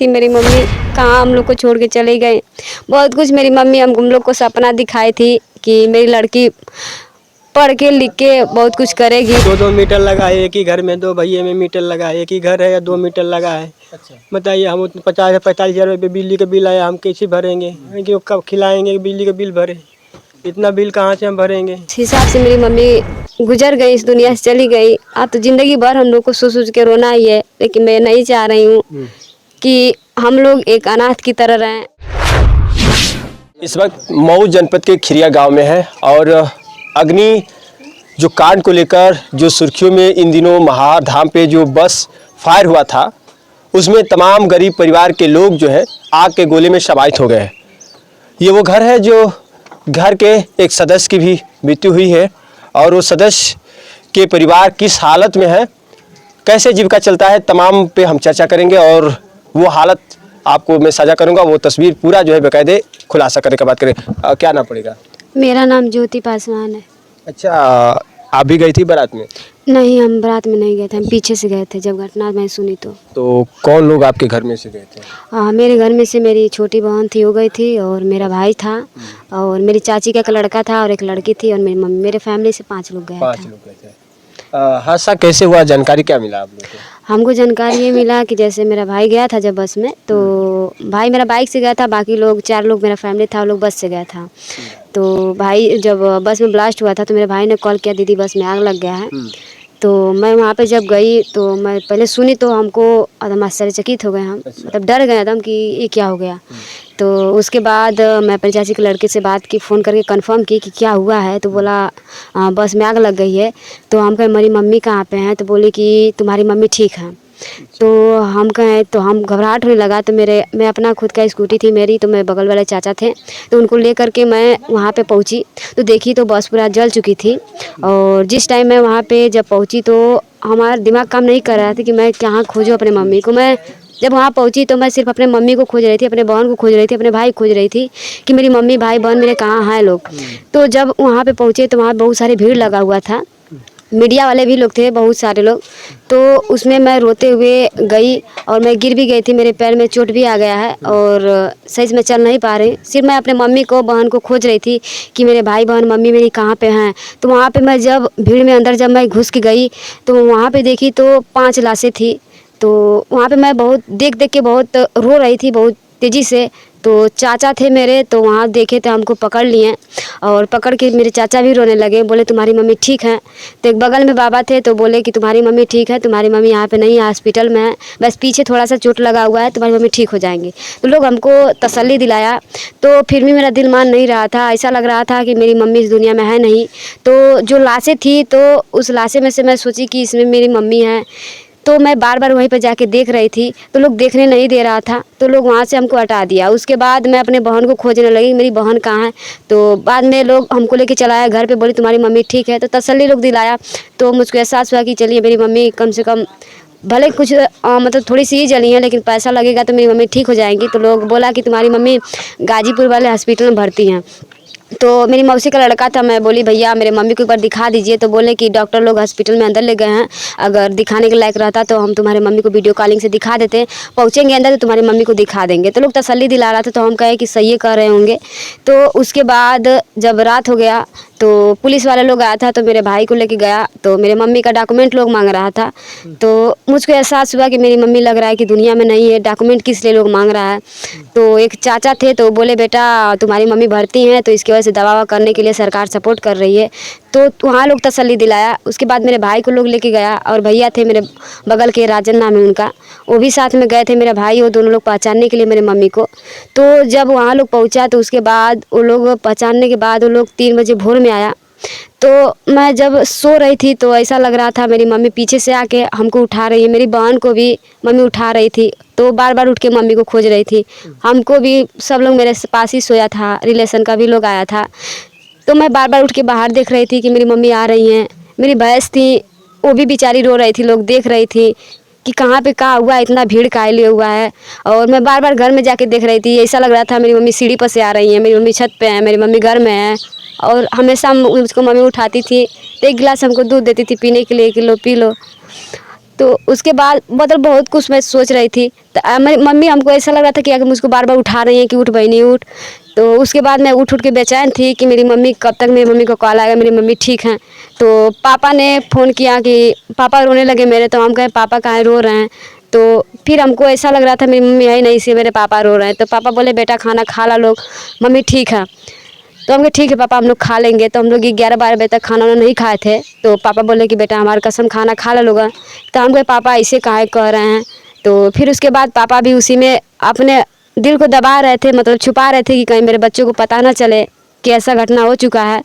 थी मेरी मम्मी कहाँ हम लोग को छोड़ के चले गए। बहुत कुछ मेरी मम्मी हम लोग को सपना दिखाई थी कि मेरी लड़की पढ़ के लिख के बहुत कुछ करेगी। 2-2 मीटर लगा है एक ही घर में, 2 भैये में मीटर लगा है, एक ही घर है या 2 मीटर लगा है। अच्छा बताइए, हम 50-45 हज़ार रुपये बिजली का बिल आया, हम कैसे भरेंगे? कि कब खिलाएंगे, बिजली का बिल भरे, इतना बिल कहाँ से हम भरेंगे? इस हिसाब से मेरी मम्मी गुजर गई, इस दुनिया से चली गई। अब तो जिंदगी भर हम लोग को सोच सोच के रोना ही है, लेकिन मैं नहीं चाह रही हूँ कि हम लोग एक अनाथ की तरह रहें। इस वक्त मऊ जनपद के खिरिया गांव में है और अग्नि जो कांड को लेकर जो सुर्खियों में इन दिनों महाधाम पे जो बस फायर हुआ था, उसमें तमाम गरीब परिवार के लोग जो है आग के गोले में शमाहित हो गए हैं। ये वो घर है जो घर के एक सदस्य की भी मृत्यु हुई है और वो सदस्य के परिवार किस हालत में है, कैसे जीविका चलता है, तमाम पे हम चर्चा करेंगे और वो हालत आपको मैं साझा करूंगा। वो तस्वीर पूरा जो है बेकायदे खुलासा करने का बात करें। क्या नाम पड़ेगा? मेरा नाम ज्योति पासवान है। अच्छा, आप भी गई थी बारात में? नहीं, हम बारात में नहीं गए थे, हम पीछे से गए थे जब घटना मैं सुनी तो कौन लोग आपके घर में से गए थे? मेरे घर में से मेरी छोटी बहन थी, वो गई थी, और मेरा भाई था, और मेरी चाची का एक लड़का था और एक लड़की थी, और मेरी मम्मी, मेरे फैमिली से 5 लोग गए 5 थे। लोग गए थे। हादसा कैसे हुआ, जानकारी क्या मिला आप लोगों को? हमको जानकारी ये मिला कि जैसे मेरा भाई गया था जब बस में, तो भाई मेरा बाइक से गया था, बाकी लोग 4 लोग मेरा फैमिली था, वो लोग बस से गया था। तो भाई जब बस में ब्लास्ट हुआ था तो मेरे भाई ने कॉल किया, दीदी बस में आग लग गया है। तो मैं वहाँ पे जब गई तो मैं पहले सुनी तो हमको एकदम आश्चर्यचकित हो गए, हम मतलब डर गए एकदम कि ये क्या हो गया। तो उसके बाद मैं अपनी चाची के लड़के से बात की, फ़ोन करके कंफर्म की कि क्या हुआ है, तो बोला बस में आग लग गई है। तो हम कहे मेरी मम्मी कहाँ पे हैं, तो बोली कि तुम्हारी मम्मी ठीक है। तो हम कहें, तो हम घबराहट होने लगा। तो मैं अपना खुद का स्कूटी थी मेरी, तो मेरे बगल वाले चाचा थे, तो उनको ले करके मैं वहाँ पे पहुँची तो देखी तो बस पूरा जल चुकी थी। और जिस टाइम मैं वहाँ पे जब पहुँची तो हमारा दिमाग काम नहीं कर रहा था कि मैं कहाँ खोजूँ अपने मम्मी को। मैं जब वहाँ पहुँची तो मैं सिर्फ अपने मम्मी को खोज रही थी, अपने बहन को खोज रही थी, अपने भाई को खोज रही थी कि मेरी मम्मी भाई बहन मेरे कहाँ हैं लोग। तो जब वहाँ पे पहुँचे तो वहाँ बहुत सारी भीड़ लगा हुआ था, मीडिया वाले भी लोग थे, बहुत सारे लोग। तो उसमें मैं रोते हुए गई और मैं गिर भी गई थी, मेरे पैर में चोट भी आ गया है और सही से मैं चल नहीं पा रही। सिर्फ मैं अपने मम्मी को बहन को खोज रही थी कि मेरे भाई बहन मम्मी मेरी कहाँ पे हैं। तो वहाँ पे मैं जब भीड़ में अंदर जब मैं घुस के गई तो वहाँ पे देखी तो 5 लाशें थी। तो वहाँ पे मैं बहुत देख देख के बहुत रो रही थी, बहुत तेज़ी से। तो चाचा थे मेरे, तो वहाँ देखे तो हमको पकड़ लिए और पकड़ के मेरे चाचा भी रोने लगे, बोले तुम्हारी मम्मी ठीक है। तो एक बगल में बाबा थे, तो बोले कि तुम्हारी मम्मी ठीक है, तुम्हारी मम्मी यहाँ पे नहीं है, हॉस्पिटल में है, बस पीछे थोड़ा सा चोट लगा हुआ है, तुम्हारी मम्मी ठीक हो जाएंगी। तो लोग हमको तसल्ली दिलाया, तो फिर भी मेरा दिल मान नहीं रहा था। ऐसा लग रहा था कि मेरी मम्मी इस दुनिया में है नहीं। तो जो लाशें थी तो उस लाशें में से मैं सोची कि इसमें मेरी मम्मी है। तो मैं बार बार वहीं पर जाके देख रही थी, तो लोग देखने नहीं दे रहा था, तो लोग वहाँ से हमको हटा दिया। उसके बाद मैं अपने बहन को खोजने लगी, मेरी बहन कहाँ है। तो बाद में लोग हमको लेके चलाया घर पे, बोले तुम्हारी मम्मी ठीक है, तो तसल्ली लोग दिलाया। तो मुझको एहसास हुआ कि चलिए मेरी मम्मी कम से कम भले कुछ मतलब थोड़ी सी ही जली है, लेकिन पैसा लगेगा तो मेरी मम्मी ठीक हो जाएंगी। तो लोग बोला कि तुम्हारी मम्मी गाजीपुर वाले हॉस्पिटल में भर्ती हैं। तो मेरी मौसी का लड़का था, मैं बोली भैया मेरे मम्मी को एक बार दिखा दीजिए। तो बोले कि डॉक्टर लोग हॉस्पिटल में अंदर ले गए हैं, अगर दिखाने के लायक रहता तो हम तुम्हारे मम्मी को वीडियो कॉलिंग से दिखा देते, पहुँचेंगे अंदर तो तुम्हारी मम्मी को दिखा देंगे। तो लोग तसल्ली दिला रहा था, तो हम कहे कि सही कर रहे होंगे। तो उसके बाद जब रात हो गया तो पुलिस वाले लोग आया था, तो मेरे भाई को लेके गया, तो मेरे मम्मी का डॉक्यूमेंट लोग मांग रहा था। तो मुझको एहसास हुआ कि मेरी मम्मी लग रहा है कि दुनिया में नहीं है, डॉक्यूमेंट किस लिए लोग मांग रहा है। तो एक चाचा थे, तो बोले बेटा तुम्हारी मम्मी भर्ती हैं, तो इसकी वजह से दवा करने के लिए सरकार सपोर्ट कर रही है। तो वहाँ लोग तसल्ली दिलाया। उसके बाद मेरे भाई को लोग लेके गया, और भैया थे मेरे बगल के, राजन नाम है उनका, वो भी साथ में गए थे, मेरा भाई, वो दोनों लोग पहचानने के लिए मेरे मम्मी को। तो जब वहाँ लोग पहुँचा तो उसके बाद वो लोग पहचानने के बाद वो लोग 3 बजे भोर में आया। तो मैं जब सो रही थी तो ऐसा लग रहा था मेरी मम्मी पीछे से आके हमको उठा रही है, मेरी बहन को भी मम्मी उठा रही थी, तो बार बार उठ के मम्मी को खोज रही थी। हमको भी सब लोग मेरे पास ही सोया था, रिलेशन का भी लोग आया था, तो मैं बार बार उठ के बाहर देख रही थी कि मेरी मम्मी आ रही हैं। मेरी भैंस थी, वो भी बेचारी रो रही थी, लोग देख रही थी कि कहाँ पे क्या हुआ, इतना भीड़ काहे लिए हुआ है। और मैं बार बार घर में जाके देख रही थी, ऐसा लग रहा था मेरी मम्मी सीढ़ी पर से आ रही है, मेरी मम्मी छत पे है, मेरी मम्मी घर में है। और हमेशा मुझको मम्मी उठाती थी, तो 1 गिलास हमको दूध देती थी पीने के लिए कि लो पी लो। तो उसके बाद मतलब बहुत कुछ मैं सोच रही थी। तो मेरी मम्मी, हमको ऐसा लग रहा था कि अगर मुझको बार बार उठा रही हैं कि उठ बहनी उठ। तो उसके बाद मैं उठ के बेचैन थी कि मेरी मम्मी कब तक मेरी मम्मी को कॉल आएगा, मेरी मम्मी ठीक हैं। तो पापा ने फ़ोन किया कि पापा रोने लगे मेरे, तो हम कहे पापा काहे रो रहे हैं। तो फिर हमको ऐसा लग रहा था मेरी मम्मी आई नहीं, इसलिए मेरे पापा रो रहे हैं। तो पापा बोले बेटा खाना खा ला लोग, मम्मी ठीक है। तो हम कहे ठीक है पापा, हम लोग खा लेंगे। तो हम लोग 11-12 बजे तक खाना नहीं खाए थे। तो पापा बोले कि बेटा हमारी कसम खाना खा लो लोग। तो हम कहे पापा ऐसे काहे कह रहे हैं। तो फिर उसके बाद पापा भी उसी में अपने दिल को दबा रहे थे, मतलब छुपा रहे थे कि कहीं मेरे बच्चों को पता ना चले कि ऐसा घटना हो चुका है।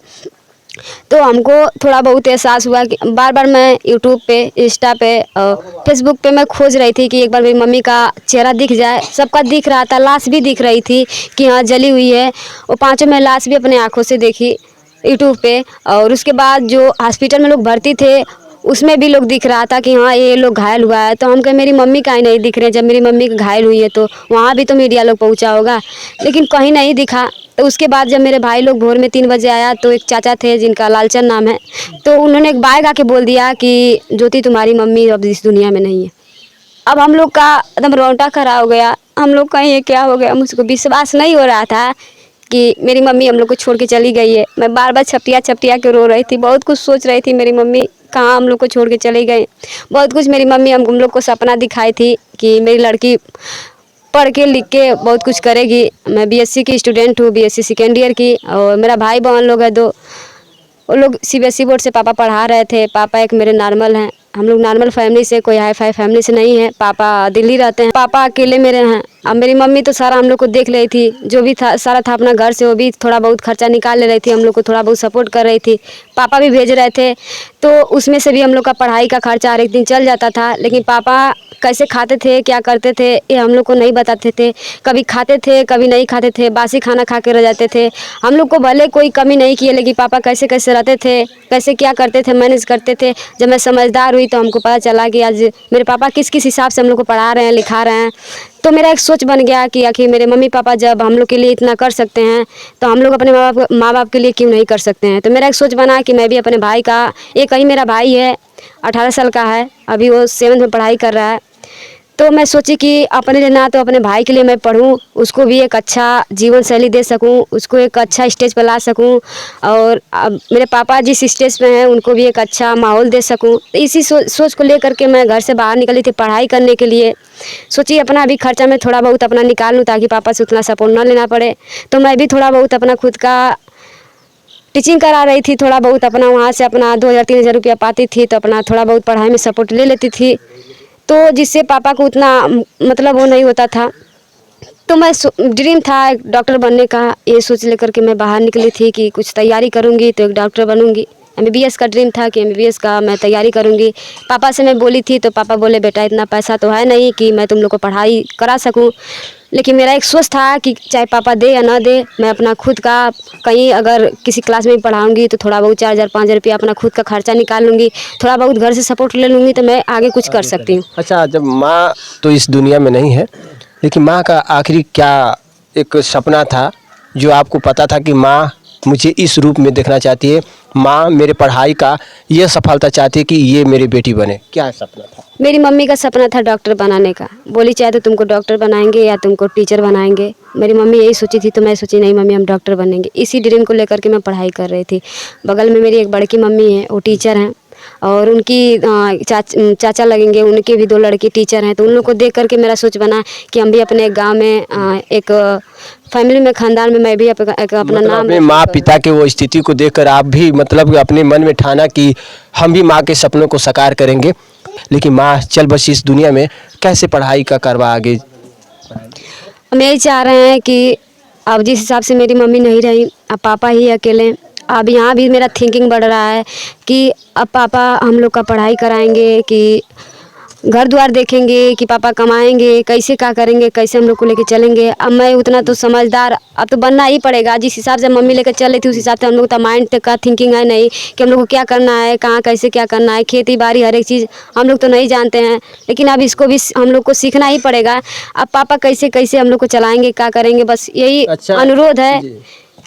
तो हमको थोड़ा बहुत एहसास हुआ कि बार बार मैं यूट्यूब पे, इंस्टा पे और फेसबुक पे मैं खोज रही थी कि एक बार मेरी मम्मी का चेहरा दिख जाए। सबका दिख रहा था, लाश भी दिख रही थी कि हाँ जली हुई है। और पाँचों में लाश भी अपने आँखों से देखी यूट्यूब पे। और उसके बाद जो हॉस्पिटल में लोग भर्ती थे उसमें भी लोग दिख रहा था कि हाँ ये लोग घायल हुआ है। तो हम कहे मेरी मम्मी काहे नहीं दिख रहे, जब मेरी मम्मी घायल हुई है तो वहाँ भी तो मीडिया लोग पहुँचा होगा, लेकिन कहीं नहीं दिखा। तो उसके बाद जब मेरे भाई लोग भोर में 3 बजे आया तो एक चाचा थे जिनका लालचंद नाम है, तो उन्होंने एक बाइक आके बोल दिया कि ज्योति तुम्हारी मम्मी अब इस दुनिया में नहीं है। अब हम लोग का एकदम रोंगटा खड़ा हो गया। हम लोग का ये क्या हो गया, मुझको विश्वास नहीं हो रहा था कि मेरी मम्मी हम लोग को छोड़ के चली गई है। मैं बार बार छपटिया छपटिया के रो रही थी, बहुत कुछ सोच रही थी मेरी मम्मी कहाँ हम लोग को छोड़ के चले गए। बहुत कुछ मेरी मम्मी हम लोग को सपना दिखाई थी कि मेरी लड़की पढ़ के लिख के बहुत कुछ करेगी। मैं बीएससी की स्टूडेंट हूँ, बीएससी सेकेंड ईयर की। और मेरा भाई बहन लोग है 2, वो लोग सीबीएसई बोर्ड से पापा पढ़ा रहे थे। पापा एक मेरे नॉर्मल हैं, हम लोग नॉर्मल फैमिली से, कोई हाई फाई फैमिली से नहीं है। पापा दिल्ली रहते हैं, पापा अकेले मेरे हैं। अब मेरी मम्मी तो सारा हम लोग को देख रही थी, जो भी था सारा था अपना घर से, वो भी थोड़ा बहुत खर्चा निकाल ले रही थी, हम लोग को थोड़ा बहुत सपोर्ट कर रही थी। पापा भी भेज रहे थे, तो उसमें से भी हम लोग का पढ़ाई का खर्चा हर एक दिन चल जाता था। लेकिन पापा कैसे खाते थे, क्या करते थे, ये हम लोग को नहीं बताते थे। कभी खाते थे, कभी नहीं खाते थे, बासी खाना खा के रह जाते थे। हम लोग को भले कोई कमी नहीं किए, लेकिन पापा कैसे कैसे रहते थे, कैसे क्या करते थे, मैनेज करते थे। जब मैं समझदार हुई तो हमको पता चला कि आज मेरे पापा किस किस हिसाब से हम लोग को पढ़ा रहे हैं, लिखा रहे हैं। तो मेरा एक सोच बन गया कि आखिर मेरे मम्मी पापा जब हम लोग के लिए इतना कर सकते हैं, तो हम लोग अपने माँ बाप के लिए क्यों नहीं कर सकते हैं। तो मेरा एक सोच बना कि मैं भी अपने भाई का, एक ही मेरा भाई है 18 साल का है, अभी वो 7th में पढ़ाई कर रहा है। तो मैं सोची कि अपने लिए ना तो अपने भाई के लिए मैं पढ़ूं, उसको भी एक अच्छा जीवन शैली दे सकूं, उसको एक अच्छा स्टेज पर ला सकूं। और अब मेरे पापा जिस स्टेज पे हैं उनको भी एक अच्छा माहौल दे सकूं। तो इसी सोच को लेकर के मैं घर से बाहर निकली थी पढ़ाई करने के लिए। सोची अपना भी खर्चा मैं थोड़ा बहुत अपना निकाल लूँ ताकि पापा से उतना सपोर्ट ना लेना पड़े। तो मैं भी थोड़ा बहुत अपना खुद का टीचिंग करा रही थी, थोड़ा बहुत अपना वहाँ से अपना 2000-3000 रुपया पाती थी, तो अपना थोड़ा बहुत पढ़ाई में सपोर्ट ले लेती थी। तो जिससे पापा को उतना मतलब वो नहीं होता था। तो मैं ड्रीम था एक डॉक्टर बनने का, ये सोच लेकर के मैं बाहर निकली थी कि कुछ तैयारी करूँगी तो एक डॉक्टर बनूँगी। एमबीबीएस का ड्रीम था कि एमबीबीएस का मैं तैयारी करूँगी। पापा से मैं बोली थी तो पापा बोले बेटा इतना पैसा तो है नहीं कि मैं तुम लोग को पढ़ाई करा सकूँ। लेकिन मेरा एक सोच था कि चाहे पापा दे या ना दे, मैं अपना खुद का कहीं अगर किसी क्लास में पढ़ाऊँगी तो थोड़ा बहुत 4000-5000 रुपया अपना खुद का खर्चा निकाल लूँगी, थोड़ा बहुत घर से सपोर्ट ले लूँगी, तो मैं आगे कुछ कर सकती हूँ। अच्छा, जब माँ तो इस दुनिया में नहीं है, लेकिन माँ का आखिरी क्या एक सपना था जो आपको पता था कि माँ मुझे इस रूप में देखना चाहती है, माँ मेरे पढ़ाई का ये सफलता चाहती है कि ये मेरी बेटी बने, क्या सपना था? मेरी मम्मी का सपना था डॉक्टर बनाने का। बोली चाहे तो तुमको डॉक्टर बनाएंगे या तुमको टीचर बनाएंगे। मेरी मम्मी यही सोची थी, तो मैं सोची नहीं मम्मी हम डॉक्टर बनेंगे। इसी ड्रीम को लेकर के मैं पढ़ाई कर रही थी। बगल में मेरी एक बड़की मम्मी है, वो टीचर हैं, और उनकी चाचा लगेंगे, उनके भी 2 लड़के टीचर हैं। तो उन लोग को देख करके मेरा सोच बना कि हम भी अपने गाँव में एक फैमिली में, खानदान में मैं भी अपना मतलब नाम, अपने माँ पिता के वो स्थिति को देखकर आप भी मतलब अपने मन में ठाना कि हम भी माँ के सपनों को साकार करेंगे। लेकिन माँ चल बस इस दुनिया में, कैसे पढ़ाई का करवा आगे? हम यही चाह रहे हैं कि अब जिस हिसाब से मेरी मम्मी नहीं रही, अब पापा ही अकेले। अब यहाँ भी मेरा थिंकिंग बढ़ रहा है कि अब पापा हम लोग का पढ़ाई कराएंगे कि घर द्वार देखेंगे, कि पापा कमाएंगे, कैसे क्या करेंगे, कैसे हम लोग को लेके चलेंगे। अब मैं उतना तो समझदार अब तो बनना ही पड़ेगा। जिस हिसाब से मम्मी लेकर चल रही थी उस हिसाब से हम लोग का माइंड का थिंकिंग है नहीं कि हम लोग को क्या करना है, कहाँ कैसे क्या करना है, खेती बाड़ी हर एक चीज़ हम लोग तो नहीं जानते हैं। लेकिन अब इसको भी हम लोग को सीखना ही पड़ेगा। अब पापा कैसे कैसे हम लोग को चलाएंगे, क्या करेंगे, बस यही अच्छा, अनुरोध है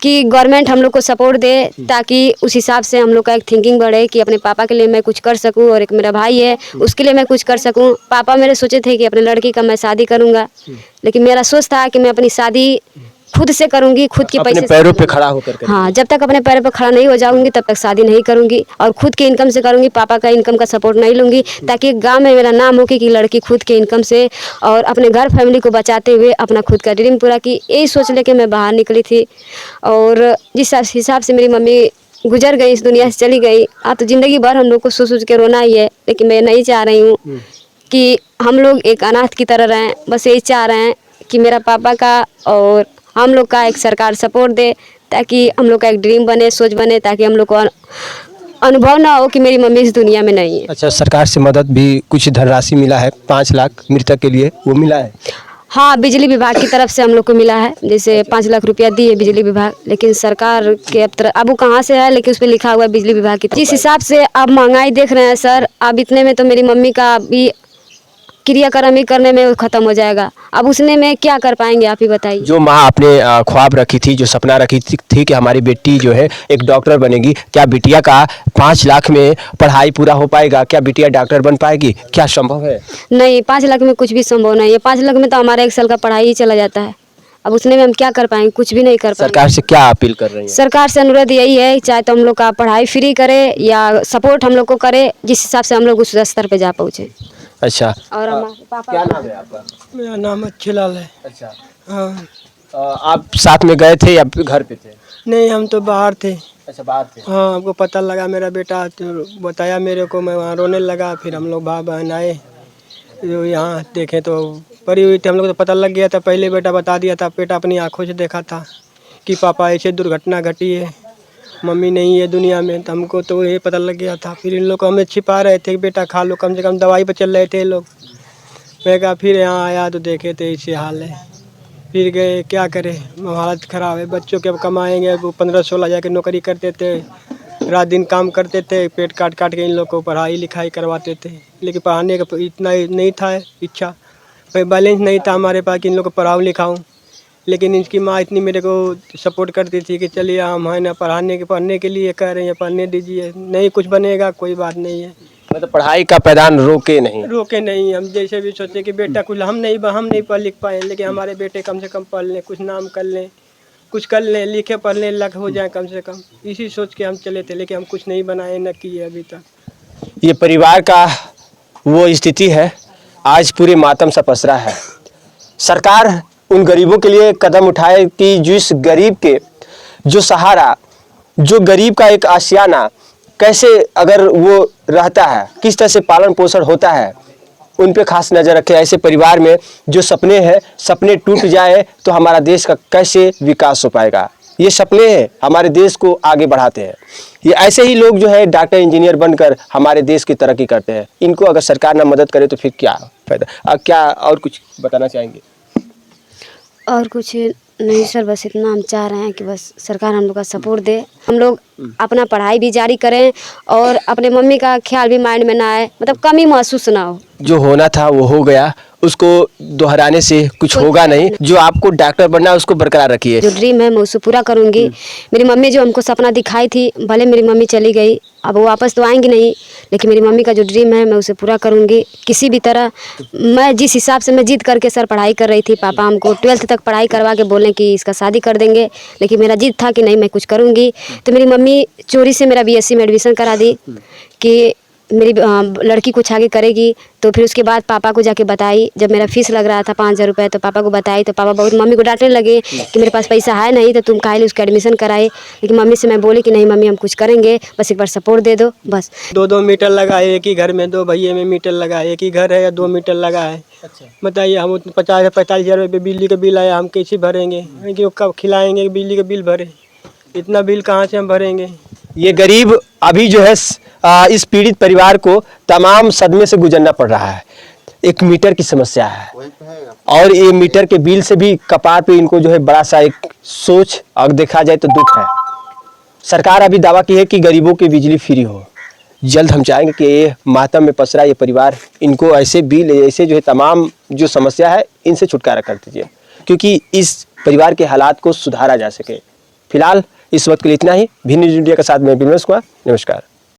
कि गवर्नमेंट हम लोग को सपोर्ट दे, ताकि उस हिसाब से हम लोग का एक थिंकिंग बढ़े कि अपने पापा के लिए मैं कुछ कर सकूं, और एक मेरा भाई है उसके लिए मैं कुछ कर सकूं। पापा मेरे सोचे थे कि अपने लड़की का मैं शादी करूंगा, लेकिन मेरा सोच था कि मैं अपनी शादी खुद से करूंगी, खुद के अपने पैसे से पैरों पे करूंगी। खड़ा होकर करेंगे। हाँ, जब तक अपने पैरों पर खड़ा नहीं हो जाऊंगी तब तक शादी नहीं करूंगी, और खुद के इनकम से करूंगी। पापा का इनकम का सपोर्ट नहीं लूंगी, ताकि गांव में मेरा नाम हो कि लड़की खुद के इनकम से और अपने घर फैमिली को बचाते हुए अपना खुद का ड्रीम पूरा की। यही सोच लेके मैं बाहर निकली थी, और जिस हिसाब से मेरी मम्मी गुजर गई, इस दुनिया से चली गई। तो ज़िंदगी भर हम लोग को सोच सोच के रोना ही है, लेकिन मैं नहीं चाह रही हूँ कि हम लोग एक अनाथ की तरह रहें। बस यही चाह रहे हैं कि मेरा पापा का और हम लोग का एक सरकार सपोर्ट दे, ताकि हम लोग का एक ड्रीम बने, सोच बने, ताकि हम लोग को अनुभव ना हो कि मेरी मम्मी इस दुनिया में नहीं है। अच्छा, सरकार से मदद भी कुछ धनराशि मिला है 5 लाख मृतक के लिए, वो मिला है? हाँ, बिजली विभाग की तरफ से हम लोग को मिला है, जैसे 5 लाख रुपया दी है बिजली विभाग, लेकिन सरकार के अब वो कहाँ से है, लेकिन उस पर लिखा हुआ है बिजली विभाग की। जिस हिसाब से अब महंगाई देख रहे हैं सर, अब इतने में तो मेरी मम्मी का भी क्रियाक्रम ही करने में ख़त्म हो जाएगा। अब उसने में क्या कर पाएंगे, आप ही बताइए। जो माँ आपने ख्वाब रखी थी, जो सपना रखी थी कि हमारी बेटी जो है एक डॉक्टर बनेगी, क्या बिटिया का 5 लाख में पढ़ाई पूरा हो पाएगा? क्या बिटिया डॉक्टर बन पाएगी? क्या संभव है? नहीं, 5 लाख में कुछ भी संभव नहीं है। 5 लाख में तो हमारा 1 साल का पढ़ाई ही चला जाता है। अब उसने में हम क्या कर पाएंगे? कुछ भी नहीं कर पाएंगे। सरकार से क्या अपील कर रही है? सरकार से अनुरोध यही है, चाहे तो हम लोग का पढ़ाई फ्री करे या सपोर्ट हम लोग को करे, जिस हिसाब से हम लोग उस स्तर पे जा पहुँचे। अच्छा, और हमारे पापा, क्या नाम है आपका? मेरा नाम अच्छीलाल है। अच्छा, हाँ, आप साथ में गए थे या घर पे थे? नहीं हम तो बाहर थे। अच्छा, बाहर थे। हाँ, हमको पता लगा, मेरा बेटा तो बताया मेरे को, मैं वहाँ रोने लगा। फिर हम लोग भाई बहन आए, जो यहाँ देखे तो पड़ी हुई थी। हम लोग को तो पता लग गया था, पहले बेटा बता दिया था, बेटा अपनी आंखों से देखा था कि पापा ऐसे दुर्घटना घटी है, मम्मी नहीं है दुनिया में। तो हमको तो ये पता लग गया था। फिर इन लोग को हमें छिपा रहे थे कि बेटा खा लो, कम से कम दवाई पर चल रहे थे लोग। मैं कहा फिर यहाँ आया तो देखे थे ऐसे हाल है। फिर गए, क्या करें, हालत ख़राब है। बच्चों के अब कमाएंगे, वो 15-16 हज़ार की नौकरी करते थे, रात दिन काम करते थे, पेट काट काट के इन लोग को पढ़ाई लिखाई करवाते थे। लेकिन पढ़ाने का इतना नहीं था इच्छा, बैलेंस नहीं था हमारे पास कि इन लोग को पढ़ाऊँ लिखाऊँ। लेकिन इनकी माँ इतनी मेरे को सपोर्ट करती थी कि चलिए हम है ना पढ़ने के लिए कह रहे हैं, पढ़ने दीजिए, नहीं कुछ बनेगा कोई बात नहीं है। मतलब पढ़ाई का पैदान रोके नहीं? हम जैसे भी सोचे कि बेटा कुछ हम नहीं पढ़ लिख पाए, लेकिन हमारे बेटे कम से कम पढ़ लें, कुछ नाम कर लें, कुछ कर लें, लिखे पढ़ लें, लक हो जाए कम से कम, इसी सोच के हम चले थे। लेकिन हम कुछ नहीं बनाए, न किए अभी तक। ये परिवार का वो स्थिति है, आज पूरे मातम सा पसरा है। सरकार उन गरीबों के लिए कदम उठाए कि जिस गरीब के जो सहारा, जो गरीब का एक आशियाना कैसे अगर वो रहता है, किस तरह से पालन पोषण होता है, उन पे खास नज़र रखे। ऐसे परिवार में जो सपने हैं, सपने टूट जाए तो हमारा देश का कैसे विकास हो पाएगा? ये सपने हैं, हमारे देश को आगे बढ़ाते हैं। ये ऐसे ही लोग जो है डॉक्टर इंजीनियर बनकर हमारे देश की तरक्की करते हैं। इनको अगर सरकार ना मदद करे तो फिर क्या फायदा? क्या और कुछ बताना चाहेंगे? और कुछ नहीं सर, बस इतना हम चाह रहे हैं कि बस सरकार हम लोग का सपोर्ट दे, हम लोग अपना पढ़ाई भी जारी करें और अपने मम्मी का ख्याल भी माइंड में ना आए, मतलब कमी महसूस ना हो। जो होना था वो हो गया, उसको दोहराने से कुछ होगा नहीं। जो आपको डॉक्टर बनना है उसको बरकरार रखिए। जो ड्रीम है मैं उसे पूरा करूंगी। मेरी मम्मी जो हमको सपना दिखाई थी, भले मेरी मम्मी चली गई, अब वो वापस तो आएंगी नहीं, लेकिन मेरी मम्मी का जो ड्रीम है मैं उसे पूरा करूंगी किसी भी तरह। मैं जिस हिसाब से मैं जिद करके सर पढ़ाई कर रही थी, पापा हमको 12th तक पढ़ाई करवा के बोले कि इसका शादी कर देंगे, लेकिन मेरा जिद था कि नहीं मैं कुछ करूंगी। तो मेरी मम्मी चोरी से मेरा BSc में एडमिशन करा दी कि मेरी लड़की कुछ आगे करेगी। तो फिर उसके बाद पापा को जाके बताई, जब मेरा फीस लग रहा था 5,000 रुपये, तो पापा को बताई, तो पापा बहुत मम्मी को डांटने लगे कि मेरे पास पैसा है नहीं, तो तुम काहे उसका एडमिशन कराए। लेकिन मम्मी से मैं बोली कि नहीं मम्मी हम कुछ करेंगे, बस एक बार सपोर्ट दे दो बस। 2-2 मीटर लगा है एक ही घर में, 2 भैये में मीटर लगा है, एक ही घर है या 2 मीटर लगा है। अच्छा, बताइए हम 50-45 हज़ार रुपये बिजली का बिल आया, हम कैसे भरेंगे? क्यों कब खिलाएँगे, बिजली का बिल भरे, इतना बिल कहाँ से हम भरेंगे? ये गरीब अभी जो है इस पीड़ित परिवार को तमाम सदमे से गुजरना पड़ रहा है। एक मीटर की समस्या है और ये मीटर के बिल से भी कपार पे इनको जो है बड़ा सा एक सोच अगर देखा जाए तो दुख है। सरकार अभी दावा की है कि गरीबों की बिजली फ्री हो। जल्द हम चाहेंगे कि ये मातम में पसरा ये परिवार, इनको ऐसे बिल, ऐसे जो है तमाम जो समस्या है इनसे छुटकारा कर दीजिए, क्योंकि इस परिवार के हालात को सुधारा जा सके। फिलहाल इस वक्त के लिए इतना ही। भी न्यूज़ इंडिया के साथ मैं विमर्श कुमार, नमस्कार।